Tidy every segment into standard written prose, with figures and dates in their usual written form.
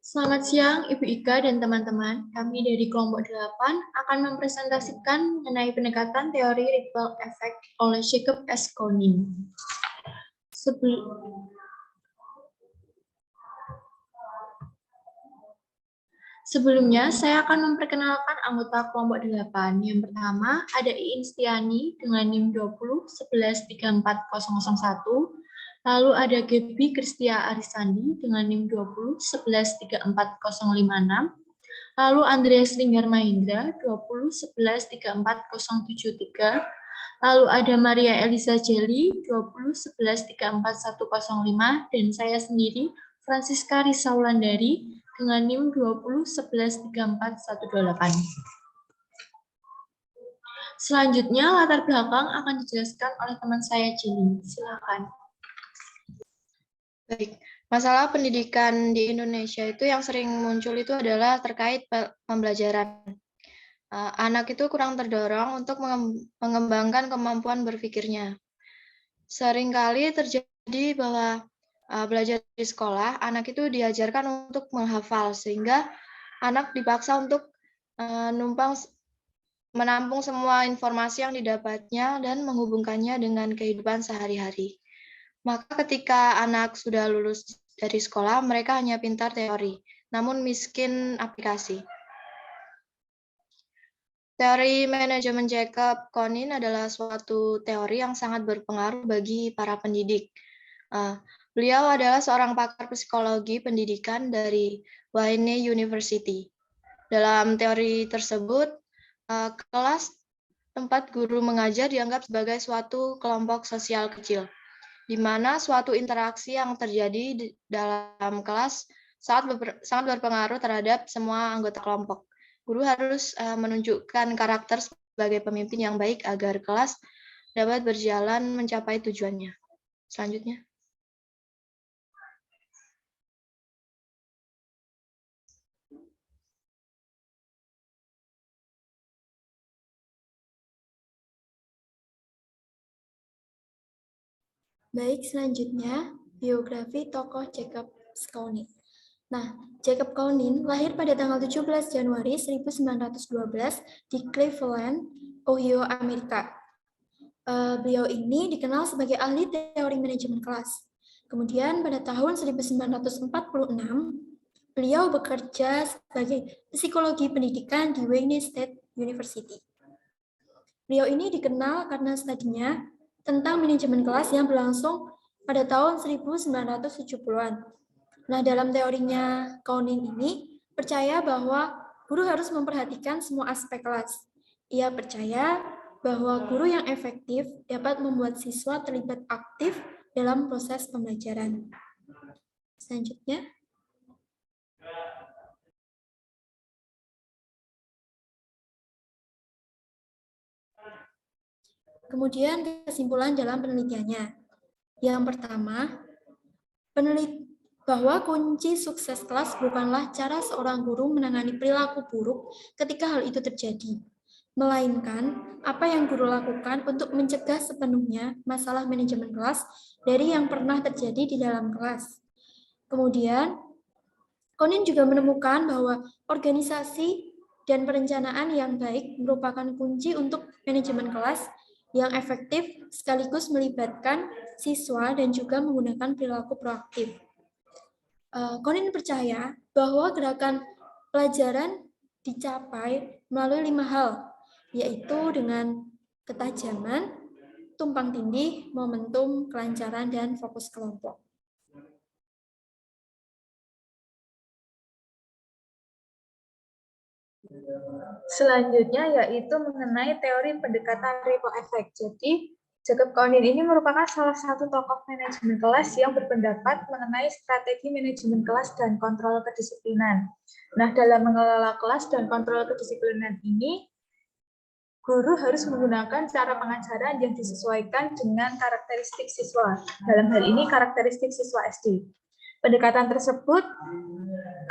Selamat siang, Ibu Ika dan teman-teman. Kami dari kelompok 8 akan mempresentasikan mengenai pendekatan teori ripple effect oleh Jacob S. Konin. Sebelumnya, saya akan memperkenalkan anggota kelompok 8. Yang pertama, ada Iin Stiani dengan NIM 20 11 34001. Lalu ada Gebi Kristia Arisandi dengan NIM 20 11 34056. Lalu Andreas Linggar Mahendra 20 11 34073. Lalu ada Maria Elisa Jelly 20 11 34105 dan saya sendiri Francisca Risaulandari dengan NIM 20 11 34128. Selanjutnya latar belakang akan dijelaskan oleh teman saya Jelly. Silakan. Baik, masalah pendidikan di Indonesia itu yang sering muncul itu adalah terkait pembelajaran. Anak itu kurang terdorong untuk mengembangkan kemampuan berpikirnya. Seringkali terjadi bahwa belajar di sekolah, anak itu diajarkan untuk menghafal, sehingga anak dipaksa untuk menampung semua informasi yang didapatnya dan menghubungkannya dengan kehidupan sehari-hari. Maka ketika anak sudah lulus dari sekolah, mereka hanya pintar teori, namun miskin aplikasi. Teori manajemen Jacob Konin adalah suatu teori yang sangat berpengaruh bagi para pendidik. Beliau adalah seorang pakar psikologi pendidikan dari Wayne University. Dalam teori tersebut, kelas tempat guru mengajar dianggap sebagai suatu kelompok sosial kecil, di mana suatu interaksi yang terjadi di dalam kelas sangat berpengaruh terhadap semua anggota kelompok. Guru harus menunjukkan karakter sebagai pemimpin yang baik agar kelas dapat berjalan mencapai tujuannya. Selanjutnya. Baik, selanjutnya biografi tokoh Jacob Konin. Nah, Jacob Konin lahir pada tanggal 17 Januari 1912 di Cleveland, Ohio, Amerika. Beliau ini dikenal sebagai ahli teori manajemen kelas. Kemudian pada tahun 1946, beliau bekerja sebagai psikologi pendidikan di Wayne State University. Beliau ini dikenal karena studinya tentang manajemen kelas yang berlangsung pada tahun 1970-an. Nah, dalam teorinya Konin ini percaya bahwa guru harus memperhatikan semua aspek kelas. Ia percaya bahwa guru yang efektif dapat membuat siswa terlibat aktif dalam proses pembelajaran. Selanjutnya. Kemudian kesimpulan dalam penelitiannya. Yang pertama, bahwa kunci sukses kelas bukanlah cara seorang guru menangani perilaku buruk ketika hal itu terjadi, melainkan apa yang guru lakukan untuk mencegah sepenuhnya masalah manajemen kelas dari yang pernah terjadi di dalam kelas. Kemudian, Konin juga menemukan bahwa organisasi dan perencanaan yang baik merupakan kunci untuk manajemen kelas yang efektif sekaligus melibatkan siswa dan juga menggunakan perilaku proaktif. Konin percaya bahwa gerakan pelajaran dicapai melalui 5 hal, yaitu dengan ketajaman, tumpang tindih, momentum, kelancaran, dan fokus kelompok. Selanjutnya yaitu mengenai teori pendekatan ripple effect. Jadi, Jacob Konin ini merupakan salah satu tokoh manajemen kelas yang berpendapat mengenai strategi manajemen kelas dan kontrol kedisiplinan. Nah, dalam mengelola kelas dan kontrol kedisiplinan ini, guru harus menggunakan cara pengajaran yang disesuaikan dengan karakteristik siswa. Dalam hal ini, karakteristik siswa SD. Pendekatan tersebut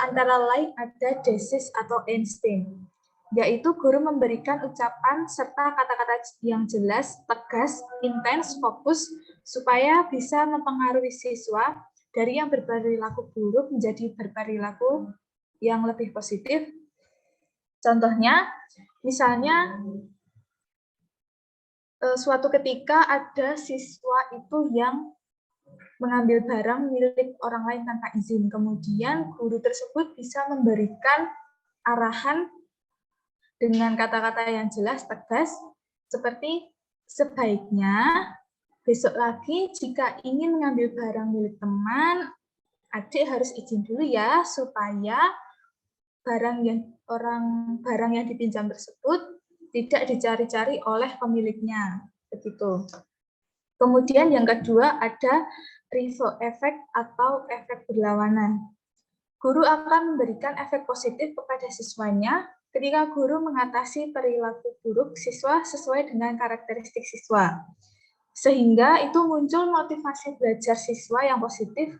antara lain ada DESIS atau Einstein, yaitu guru memberikan ucapan serta kata-kata yang jelas, tegas, intens, fokus, supaya bisa mempengaruhi siswa dari yang berperilaku buruk menjadi berperilaku yang lebih positif. Contohnya, misalnya suatu ketika ada siswa itu yang mengambil barang milik orang lain tanpa izin. Kemudian guru tersebut bisa memberikan arahan dengan kata-kata yang jelas, tegas, seperti sebaiknya besok lagi jika ingin mengambil barang milik teman, adik harus izin dulu ya, supaya barang yang dipinjam tersebut tidak dicari-cari oleh pemiliknya. Begitu. Kemudian yang kedua ada reverse effect atau efek berlawanan. Guru akan memberikan efek positif kepada siswanya ketika guru mengatasi perilaku buruk siswa sesuai dengan karakteristik siswa. Sehingga itu muncul motivasi belajar siswa yang positif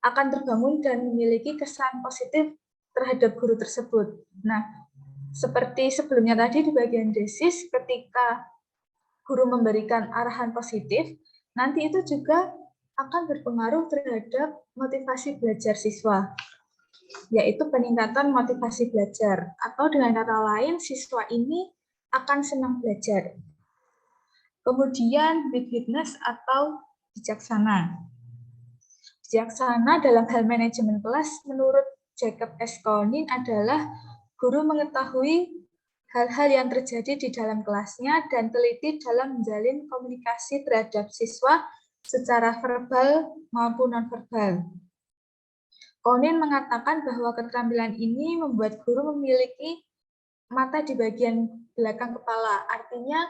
akan terbangun dan memiliki kesan positif terhadap guru tersebut. Nah, seperti sebelumnya tadi di bagian tesis, ketika guru memberikan arahan positif, nanti itu juga akan berpengaruh terhadap motivasi belajar siswa, yaitu peningkatan motivasi belajar. Atau dengan kata lain, siswa ini akan senang belajar. Kemudian, witness atau bijaksana. Bijaksana dalam hal manajemen kelas menurut Jacob S. Konin adalah guru mengetahui hal-hal yang terjadi di dalam kelasnya dan teliti dalam menjalin komunikasi terhadap siswa secara verbal maupun non-verbal. Konin mengatakan bahwa keterampilan ini membuat guru memiliki mata di bagian belakang kepala. Artinya,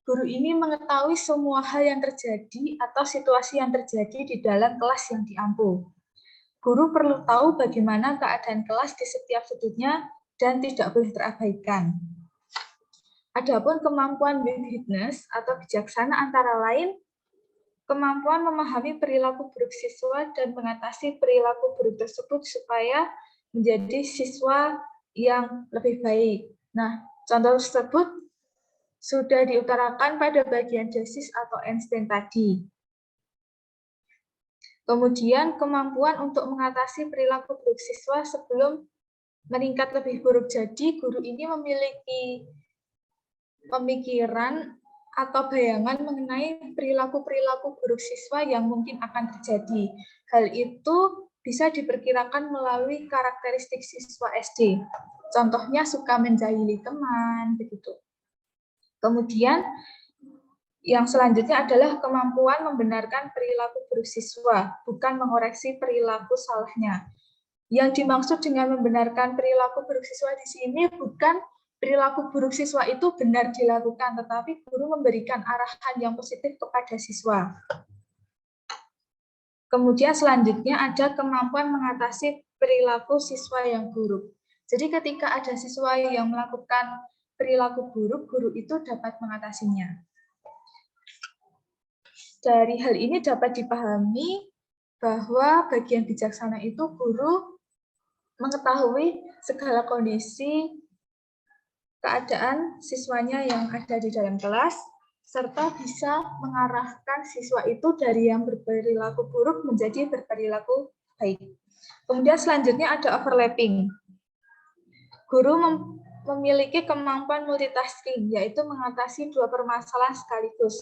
guru ini mengetahui semua hal yang terjadi atau situasi yang terjadi di dalam kelas yang diampu. Guru perlu tahu bagaimana keadaan kelas di setiap sudutnya dan tidak boleh terabaikan. Adapun kemampuan witness atau bijaksana antara lain kemampuan memahami perilaku buruk siswa dan mengatasi perilaku buruk tersebut supaya menjadi siswa yang lebih baik. Nah, contoh tersebut sudah diutarakan pada bagian tesis atau Einstein tadi. Kemudian kemampuan untuk mengatasi perilaku buruk siswa sebelum meningkat lebih buruk. Jadi guru ini memiliki pemikiran atau bayangan mengenai perilaku-perilaku buruk siswa yang mungkin akan terjadi. Hal itu bisa diperkirakan melalui karakteristik siswa SD. Contohnya suka menjahili teman, begitu. Kemudian yang selanjutnya adalah kemampuan membenarkan perilaku buruk siswa, bukan mengoreksi perilaku salahnya. Yang dimaksud dengan membenarkan perilaku buruk siswa di sini bukan perilaku buruk siswa itu benar dilakukan, tetapi guru memberikan arahan yang positif kepada siswa. Kemudian selanjutnya ada kemampuan mengatasi perilaku siswa yang buruk. Jadi ketika ada siswa yang melakukan perilaku buruk, guru itu dapat mengatasinya. Dari hal ini dapat dipahami bahwa bagian bijaksana itu guru mengetahui segala kondisi keadaan siswanya yang ada di dalam kelas, serta bisa mengarahkan siswa itu dari yang berperilaku buruk menjadi berperilaku baik. Kemudian selanjutnya ada overlapping. Guru memiliki kemampuan multitasking, yaitu mengatasi dua permasalahan sekaligus.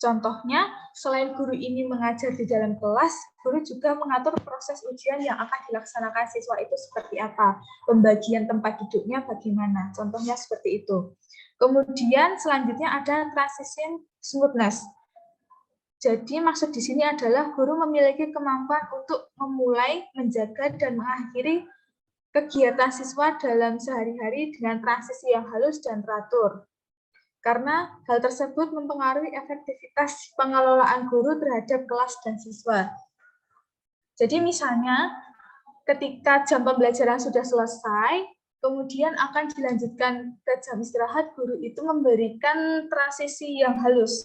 Contohnya, selain guru ini mengajar di dalam kelas, guru juga mengatur proses ujian yang akan dilaksanakan siswa itu seperti apa, pembagian tempat duduknya bagaimana, contohnya seperti itu. Kemudian selanjutnya ada transition smoothness. Jadi maksud di sini adalah guru memiliki kemampuan untuk memulai, menjaga, dan mengakhiri kegiatan siswa dalam sehari-hari dengan transisi yang halus dan teratur. Karena hal tersebut mempengaruhi efektivitas pengelolaan guru terhadap kelas dan siswa. Jadi misalnya, ketika jam pembelajaran sudah selesai, kemudian akan dilanjutkan ke jam istirahat, guru itu memberikan transisi yang halus.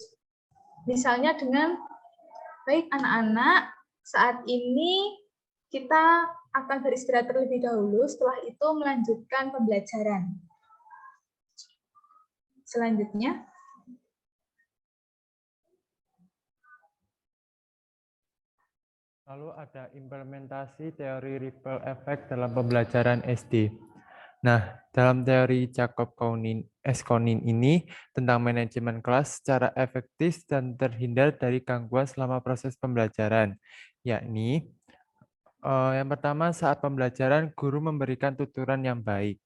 Misalnya dengan, baik anak-anak, saat ini kita akan beristirahat terlebih dahulu, setelah itu melanjutkan pembelajaran. Selanjutnya, Lalu ada implementasi teori ripple effect dalam pembelajaran SD. Nah, dalam teori Jacob-Konin ini tentang manajemen kelas secara efektif dan terhindar dari gangguan selama proses pembelajaran, yakni yang pertama saat pembelajaran guru memberikan tuturan yang baik.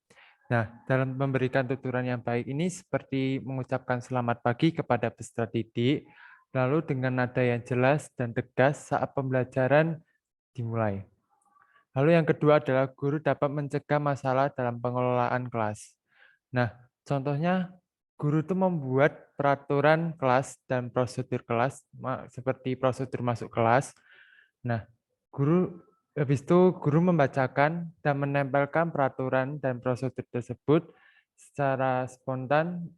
Nah, dalam memberikan tuturan yang baik ini seperti mengucapkan selamat pagi kepada peserta didik, lalu dengan nada yang jelas dan tegas saat pembelajaran dimulai. Lalu yang kedua adalah guru dapat mencegah masalah dalam pengelolaan kelas. Nah, contohnya guru itu membuat peraturan kelas dan prosedur kelas seperti prosedur masuk kelas. Nah, habis itu guru membacakan dan menempelkan peraturan dan prosedur tersebut secara spontan.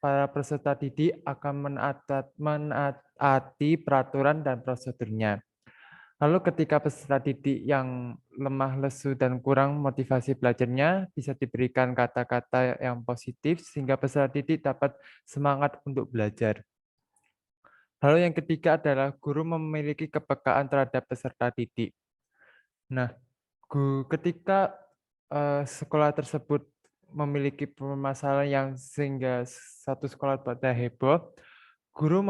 Para peserta didik akan menaati peraturan dan prosedurnya. Lalu ketika peserta didik yang lemah lesu dan kurang motivasi belajarnya, bisa diberikan kata-kata yang positif sehingga peserta didik dapat semangat untuk belajar. Lalu yang ketiga adalah guru memiliki kepekaan terhadap peserta didik. Nah, ketika sekolah tersebut memiliki permasalahan yang sehingga satu sekolah pada heboh, guru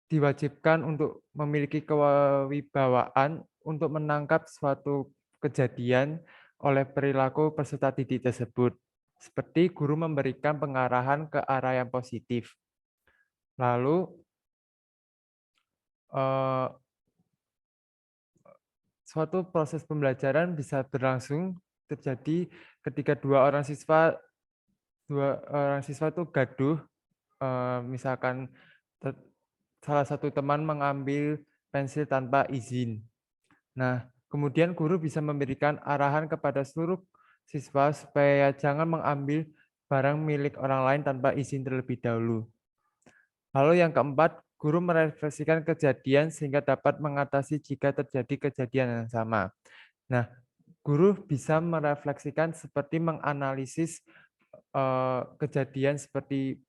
diwajibkan untuk memiliki kewibawaan untuk menangkap suatu kejadian oleh perilaku peserta didik tersebut. Seperti guru memberikan pengarahan ke arah yang positif. Lalu, suatu proses pembelajaran bisa berlangsung terjadi ketika dua orang siswa itu gaduh, misalkan salah satu teman mengambil pensil tanpa izin. Nah, kemudian guru bisa memberikan arahan kepada seluruh siswa supaya jangan mengambil barang milik orang lain tanpa izin terlebih dahulu. Lalu yang keempat, guru merefleksikan kejadian sehingga dapat mengatasi jika terjadi kejadian yang sama. Nah, guru bisa merefleksikan seperti menganalisis kejadian seperti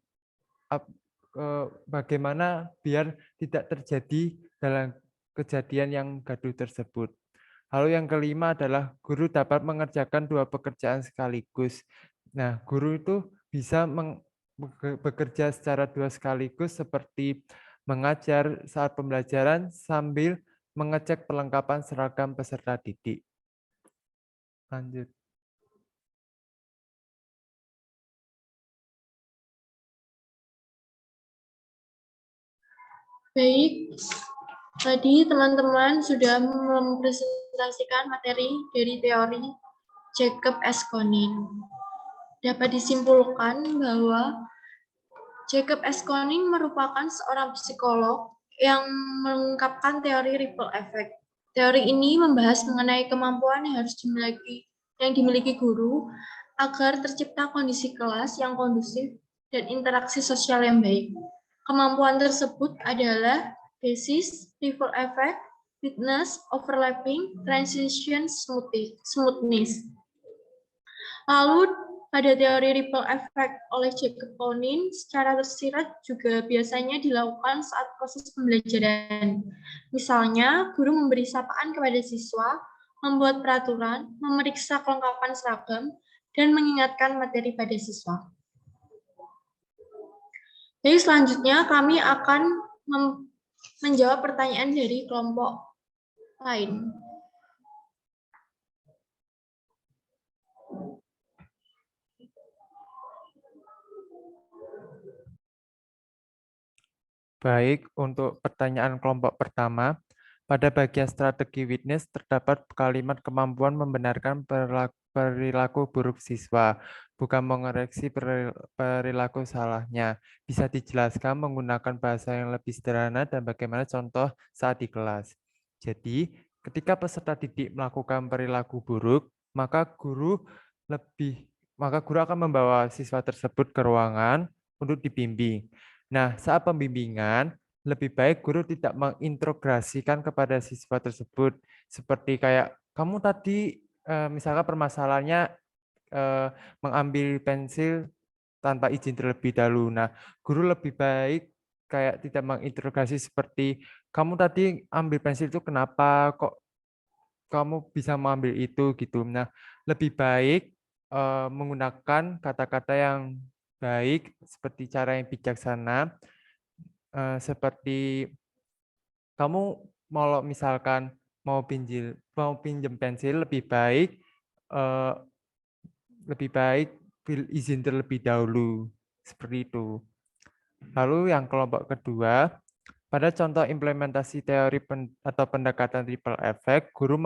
bagaimana biar tidak terjadi dalam kejadian yang gaduh tersebut. Lalu yang kelima adalah guru dapat mengerjakan dua pekerjaan sekaligus. Nah, guru itu bisa bekerja secara dua sekaligus seperti mengajar saat pembelajaran sambil mengecek perlengkapan seragam peserta didik. Lanjut. Baik, tadi teman-teman sudah mempresentasikan materi dari teori Jacob-Konin. Dapat disimpulkan bahwa Jacob-Konin merupakan seorang psikolog yang mengungkapkan teori ripple effect. Teori ini membahas mengenai kemampuan yang harus dimiliki guru agar tercipta kondisi kelas yang kondusif dan interaksi sosial yang baik. Kemampuan tersebut adalah basis, ripple effect, witness, overlapping, transition, smoothness. Lalu pada teori ripple effect oleh Jacob-Konin secara tersirat juga biasanya dilakukan saat proses pembelajaran. Misalnya, guru memberi sapaan kepada siswa, membuat peraturan, memeriksa kelengkapan seragam, dan mengingatkan materi pada siswa. Jadi selanjutnya kami akan menjawab pertanyaan dari kelompok lain. Baik, untuk pertanyaan kelompok pertama, pada bagian strategi witness terdapat kalimat kemampuan membenarkan perilaku buruk siswa, bukan mengoreksi perilaku salahnya. Bisa dijelaskan menggunakan bahasa yang lebih sederhana dan bagaimana contoh saat di kelas. Jadi, ketika peserta didik melakukan perilaku buruk, maka guru akan membawa siswa tersebut ke ruangan untuk dibimbing. Nah, saat pembimbingan, lebih baik guru tidak mengintrogasikan kepada siswa tersebut. Seperti kayak, kamu tadi misalkan permasalahannya mengambil pensil tanpa izin terlebih dahulu. Nah, guru lebih baik kayak tidak menginterogasi seperti, kamu tadi ambil pensil itu kenapa kok kamu bisa mengambil itu gitu. Nah, lebih baik menggunakan kata-kata yang baik seperti cara yang bijaksana, seperti kamu mau misalkan mau pinjam pensil eh, lebih baik izin terlebih dahulu seperti itu. Lalu yang kelompok kedua, pada contoh implementasi teori atau pendekatan ripple effect, guru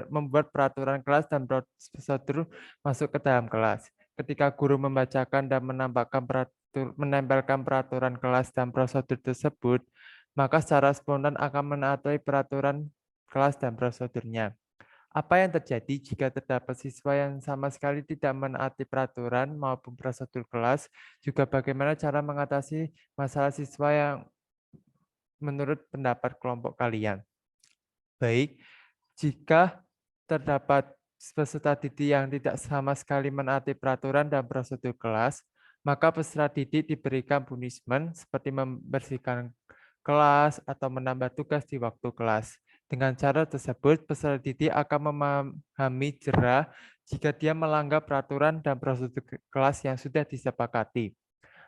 membuat peraturan kelas dan prosedur masuk ke dalam kelas. Ketika guru membacakan dan menempelkan peraturan kelas dan prosedur tersebut, maka secara spontan akan menaati peraturan kelas dan prosedurnya. Apa yang terjadi jika terdapat siswa yang sama sekali tidak menaati peraturan maupun prosedur kelas? Juga bagaimana cara mengatasi masalah siswa yang menurut pendapat kelompok kalian? Baik, jika terdapat peserta didik yang tidak sama sekali menaati peraturan dan prosedur kelas, maka peserta didik diberikan punishment seperti membersihkan kelas atau menambah tugas di waktu kelas. Dengan cara tersebut, peserta didik akan memahami jera jika dia melanggar peraturan dan prosedur kelas yang sudah disepakati.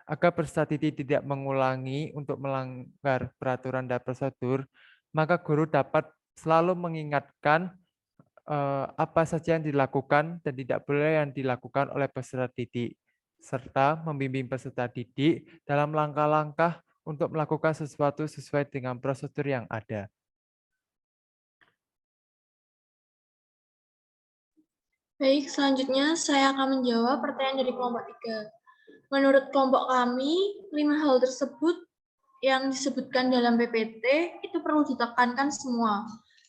Agar peserta didik tidak mengulangi untuk melanggar peraturan dan prosedur, maka guru dapat selalu mengingatkan apa saja yang dilakukan dan tidak boleh yang dilakukan oleh peserta didik, serta membimbing peserta didik dalam langkah-langkah untuk melakukan sesuatu sesuai dengan prosedur yang ada. Baik, selanjutnya saya akan menjawab pertanyaan dari kelompok 3. Menurut kelompok kami, 5 hal tersebut yang disebutkan dalam PPT itu perlu ditekankan semua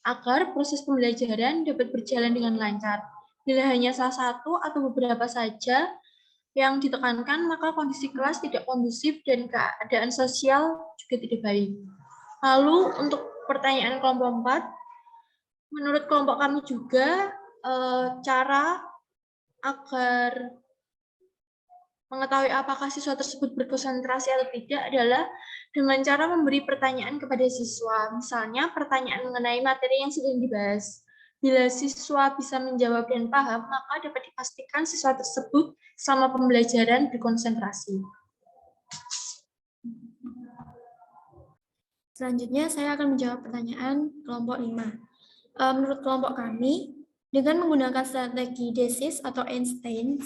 agar proses pembelajaran dapat berjalan dengan lancar. Bila hanya salah satu atau beberapa saja yang ditekankan, maka kondisi kelas tidak kondusif dan keadaan sosial juga tidak baik. Lalu untuk pertanyaan kelompok 4, menurut kelompok kami juga cara agar mengetahui apakah siswa tersebut berkonsentrasi atau tidak adalah dengan cara memberi pertanyaan kepada siswa. Misalnya pertanyaan mengenai materi yang sedang dibahas. Bila siswa bisa menjawab dan paham, maka dapat dipastikan siswa tersebut selama pembelajaran berkonsentrasi. Selanjutnya saya akan menjawab pertanyaan kelompok 5. Menurut kelompok kami, dengan menggunakan strategi DESIS atau Einstein,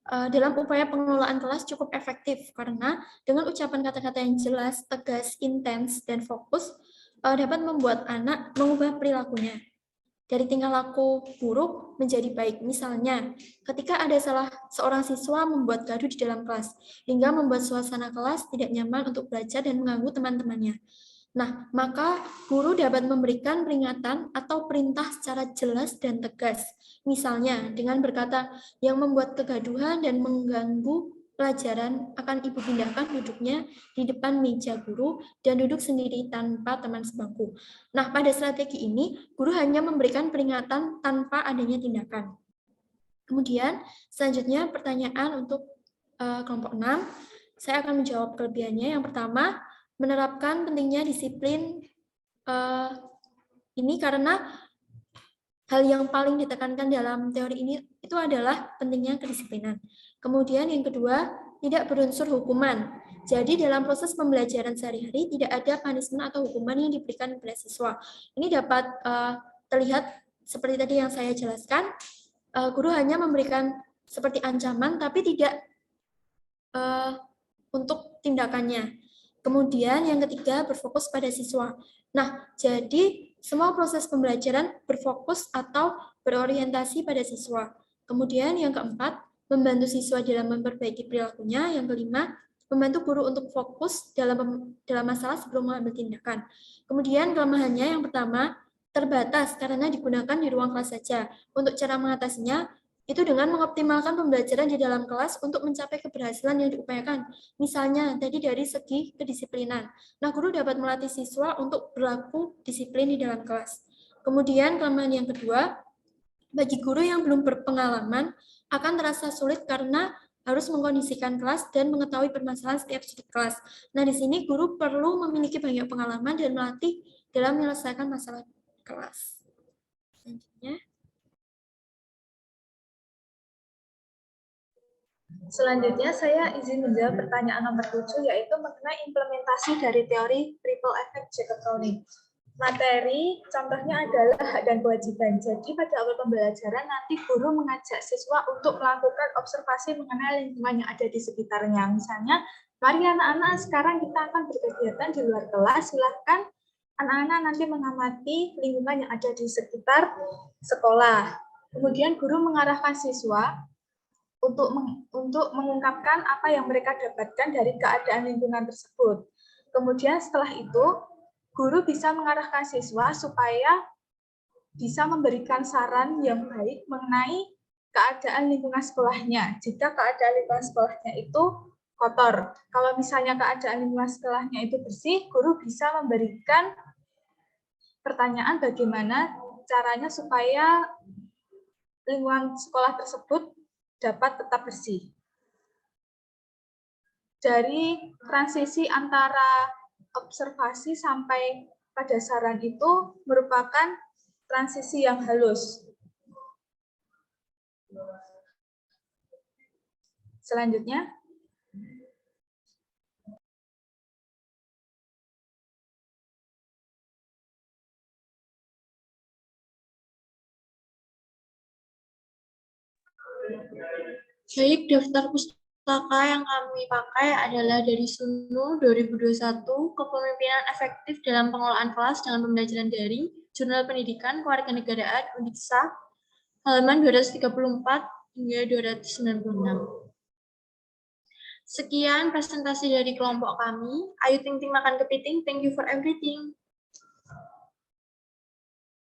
dalam upaya pengelolaan kelas cukup efektif karena dengan ucapan kata-kata yang jelas, tegas, intens, dan fokus dapat membuat anak mengubah perilakunya dari tingkah laku buruk menjadi baik. Misalnya, ketika ada salah seorang siswa membuat gaduh di dalam kelas hingga membuat suasana kelas tidak nyaman untuk belajar dan mengganggu teman-temannya. Nah, maka guru dapat memberikan peringatan atau perintah secara jelas dan tegas. Misalnya, dengan berkata, yang membuat kegaduhan dan mengganggu pelajaran akan ibu pindahkan duduknya di depan meja guru dan duduk sendiri tanpa teman sebangku. Nah, pada strategi ini, guru hanya memberikan peringatan tanpa adanya tindakan. Kemudian, selanjutnya pertanyaan untuk kelompok 6. Saya akan menjawab kelebihannya. Yang pertama, menerapkan pentingnya disiplin ini karena hal yang paling ditekankan dalam teori ini itu adalah pentingnya kedisiplinan. Kemudian yang kedua, tidak berunsur hukuman. Jadi dalam proses pembelajaran sehari-hari tidak ada punishment atau hukuman yang diberikan kepada siswa. Ini dapat terlihat seperti tadi yang saya jelaskan, guru hanya memberikan seperti ancaman tapi tidak untuk tindakannya. Kemudian yang ketiga, berfokus pada siswa. Nah, jadi semua proses pembelajaran berfokus atau berorientasi pada siswa. Kemudian yang keempat, membantu siswa dalam memperbaiki perilakunya. Yang kelima, membantu guru untuk fokus dalam masalah sebelum mengambil tindakan. Kemudian kelemahannya yang pertama, terbatas karena digunakan di ruang kelas saja. Untuk cara mengatasinya, itu dengan mengoptimalkan pembelajaran di dalam kelas untuk mencapai keberhasilan yang diupayakan. Misalnya, tadi dari segi kedisiplinan. Nah, guru dapat melatih siswa untuk berlaku disiplin di dalam kelas. Kemudian, kelemahan yang kedua, bagi guru yang belum berpengalaman, akan terasa sulit karena harus mengkondisikan kelas dan mengetahui permasalahan setiap sudut kelas. Nah, di sini guru perlu memiliki banyak pengalaman dan melatih dalam menyelesaikan masalah kelas. Selanjutnya saya izin menjawab pertanyaan nomor 7, yaitu mengenai implementasi dari teori ripple effect Jacob-Kownik. Materi contohnya adalah hak dan kewajiban. Jadi pada awal pembelajaran nanti guru mengajak siswa untuk melakukan observasi mengenai lingkungan yang ada di sekitarnya. Misalnya, mari anak-anak sekarang kita akan berkegiatan di luar kelas, silahkan anak-anak nanti mengamati lingkungan yang ada di sekitar sekolah. Kemudian guru mengarahkan siswa untuk mengungkapkan apa yang mereka dapatkan dari keadaan lingkungan tersebut. Kemudian setelah itu, guru bisa mengarahkan siswa supaya bisa memberikan saran yang baik mengenai keadaan lingkungan sekolahnya. Jika keadaan lingkungan sekolahnya itu kotor, kalau misalnya keadaan lingkungan sekolahnya itu bersih, guru bisa memberikan pertanyaan bagaimana caranya supaya lingkungan sekolah tersebut dapat tetap bersih. Dari transisi antara observasi sampai pada saran itu merupakan transisi yang halus. Selanjutnya, Baik, daftar pustaka yang kami pakai adalah dari SUNU 2021, Kepemimpinan Efektif dalam Pengelolaan Kelas dengan Pembelajaran Daring, Jurnal Pendidikan Kewarganegaraan Undiksa, halaman 234 hingga 296. Sekian presentasi dari kelompok kami. Ayu Ting Ting makan kepiting. Thank you for everything.